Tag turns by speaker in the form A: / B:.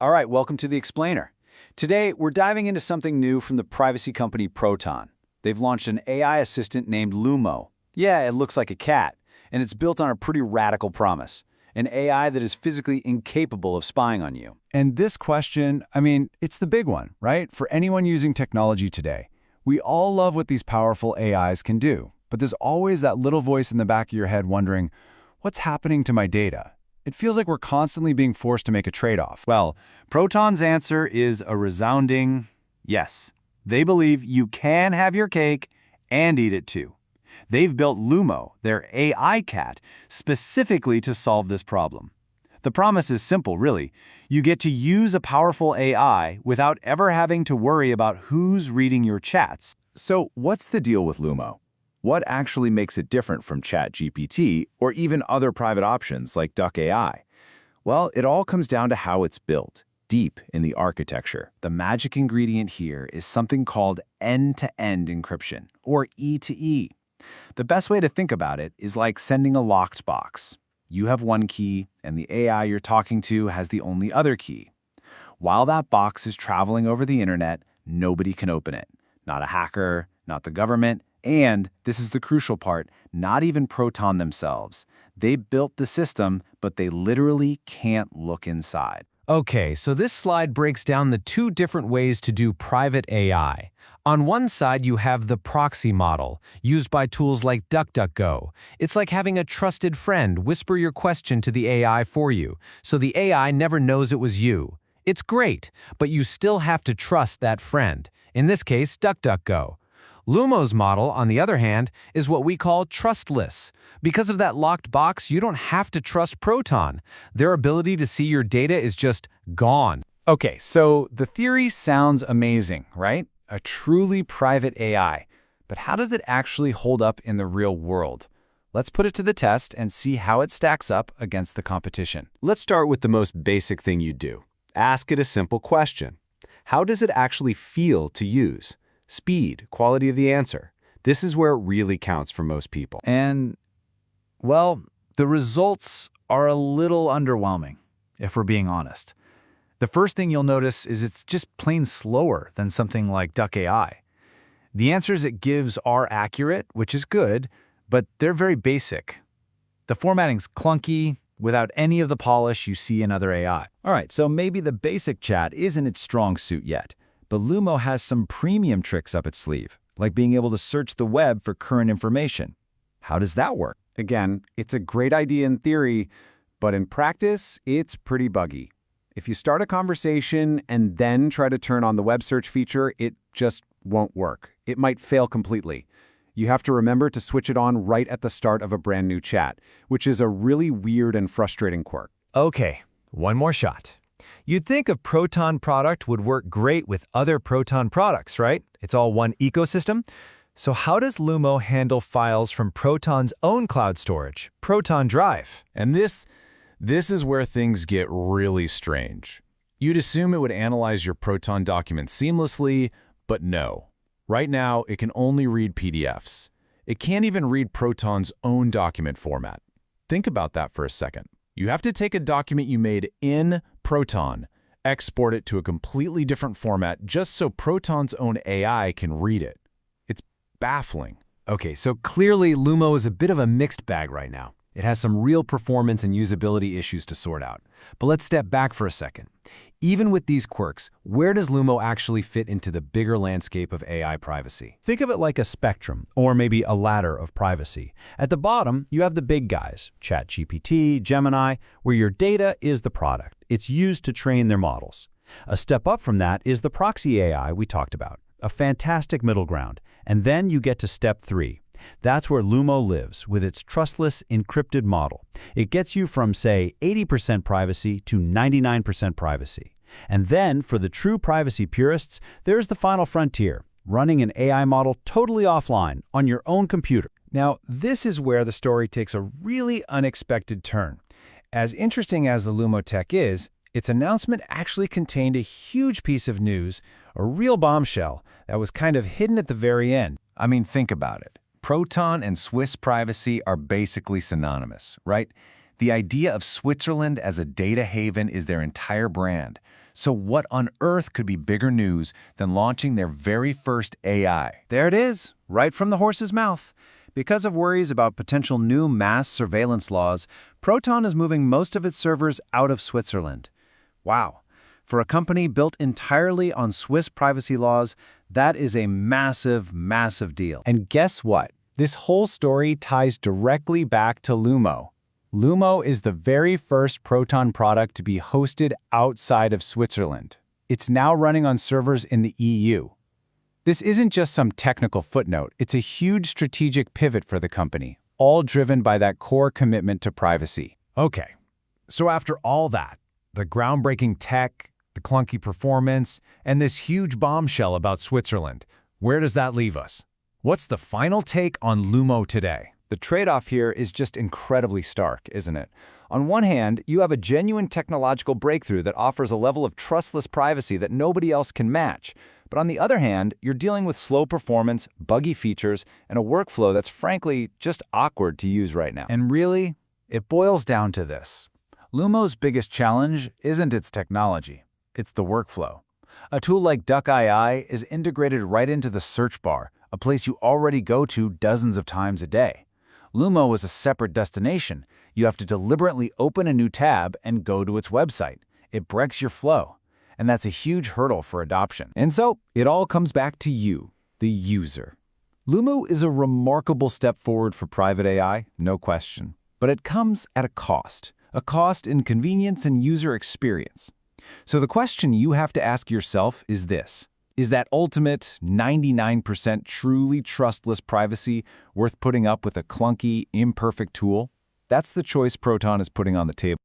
A: All right, welcome to The Explainer. Today, we're diving into something new from the privacy company Proton. They've launched an AI assistant named Lumo. Yeah, it looks like a cat, and it's built on a pretty radical promise, an AI that is physically incapable of spying on you.
B: And this question, it's the big one, right? For anyone using technology today. We all love what these powerful AIs can do, but there's always that little voice in the back of your head wondering, what's happening to my data? It feels like we're constantly being forced to make a trade-off.
C: Well, Proton's answer is a resounding yes. They believe you can have your cake and eat it too. They've built Lumo, their AI cat, specifically to solve this problem. The promise is simple, really. You get to use a powerful AI without ever having to worry about who's reading your chats.
B: So what's the deal with Lumo? What actually makes it different from ChatGPT or even other private options like DuckAI? Well, it all comes down to how it's built, deep in the architecture. The magic ingredient here is something called end-to-end encryption, or E2E. The best way to think about it is like sending a locked box. You have one key, and the AI you're talking to has the only other key. While that box is traveling over the internet, nobody can open it. Not a hacker, not the government, and, this is the crucial part, not even Proton themselves. They built the system, but they literally can't look inside.
D: Okay, so this slide breaks down the two different ways to do private AI. On one side, you have the proxy model, used by tools like DuckDuckGo. It's like having a trusted friend whisper your question to the AI for you, so the AI never knows it was you. It's great, but you still have to trust that friend, in this case, DuckDuckGo. Lumo's model, on the other hand, is what we call trustless. Because of that locked box, you don't have to trust Proton. Their ability to see your data is just gone.
B: Okay, so the theory sounds amazing, right? A truly private AI. But how does it actually hold up in the real world? Let's put it to the test and see how it stacks up against the competition.
C: Let's start with the most basic thing you do. Ask it a simple question. How does it actually feel to use? Speed, quality of the answer. This is where it really counts for most people.
A: And, well, the results are a little underwhelming, if we're being honest. The first thing you'll notice is it's just plain slower than something like DuckAI. The answers it gives are accurate, which is good, but they're very basic. The formatting's clunky, without any of the polish you see in other AI.
B: All right, so maybe the basic chat isn't its strong suit yet. But Lumo has some premium tricks up its sleeve, like being able to search the web for current information. How does that work? Again, it's a great idea in theory, but in practice, it's pretty buggy. If you start a conversation and then try to turn on the web search feature, it just won't work. It might fail completely. You have to remember to switch it on right at the start of a brand new chat, which is a really weird and frustrating quirk.
D: Okay, one more shot. You'd think a Proton product would work great with other Proton products, right? It's all one ecosystem. So how does Lumo handle files from Proton's own cloud storage, Proton Drive?
B: And this is where things get really strange. You'd assume it would analyze your Proton documents seamlessly, but no. Right now, it can only read PDFs. It can't even read Proton's own document format. Think about that for a second. You have to take a document you made in Proton, export it to a completely different format just so Proton's own AI can read it. It's baffling.
D: Okay, so clearly Lumo is a bit of a mixed bag right now. It has some real performance and usability issues to sort out. But let's step back for a second. Even with these quirks, where does Lumo actually fit into the bigger landscape of AI privacy?
A: Think of it like a spectrum, or maybe a ladder of privacy. At the bottom, you have the big guys, ChatGPT, Gemini, where your data is the product. It's used to train their models. A step up from that is the proxy AI we talked about, a fantastic middle ground. And then you get to step 3. That's where Lumo lives with its trustless, encrypted model. It gets you from, say, 80% privacy to 99% privacy. And then, for the true privacy purists, there's the final frontier, running an AI model totally offline on your own computer.
B: Now, this is where the story takes a really unexpected turn. As interesting as the Lumo tech is, its announcement actually contained a huge piece of news, a real bombshell, that was kind of hidden at the very end.
C: I mean, think about it. Proton and Swiss privacy are basically synonymous, right? The idea of Switzerland as a data haven is their entire brand. So what on earth could be bigger news than launching their very first AI?
A: There it is, right from the horse's mouth. Because of worries about potential new mass surveillance laws, Proton is moving most of its servers out of Switzerland. Wow. For a company built entirely on Swiss privacy laws, that is a massive, massive deal.
B: And guess what? This whole story ties directly back to Lumo. Lumo is the very first Proton product to be hosted outside of Switzerland. It's now running on servers in the EU. This isn't just some technical footnote, it's a huge strategic pivot for the company, all driven by that core commitment to privacy.
A: Okay, so after all that, the groundbreaking tech, the clunky performance, and this huge bombshell about Switzerland, where does that leave us? What's the final take on Lumo today?
C: The trade-off here is just incredibly stark, isn't it? On one hand, you have a genuine technological breakthrough that offers a level of trustless privacy that nobody else can match. But on the other hand, you're dealing with slow performance, buggy features, and a workflow that's frankly just awkward to use right now.
B: And really, it boils down to this. Lumo's biggest challenge isn't its technology, it's the workflow. A tool like DuckAI is integrated right into the search bar, a place you already go to dozens of times a day. Lumo is a separate destination. You have to deliberately open a new tab and go to its website. It breaks your flow. And that's a huge hurdle for adoption.
C: And so, it all comes back to you, the user. Lumo is a remarkable step forward for private AI, no question. But it comes at a cost in convenience and user experience. So the question you have to ask yourself is this. Is that ultimate 99% truly trustless privacy worth putting up with a clunky, imperfect tool? That's the choice Proton is putting on the table.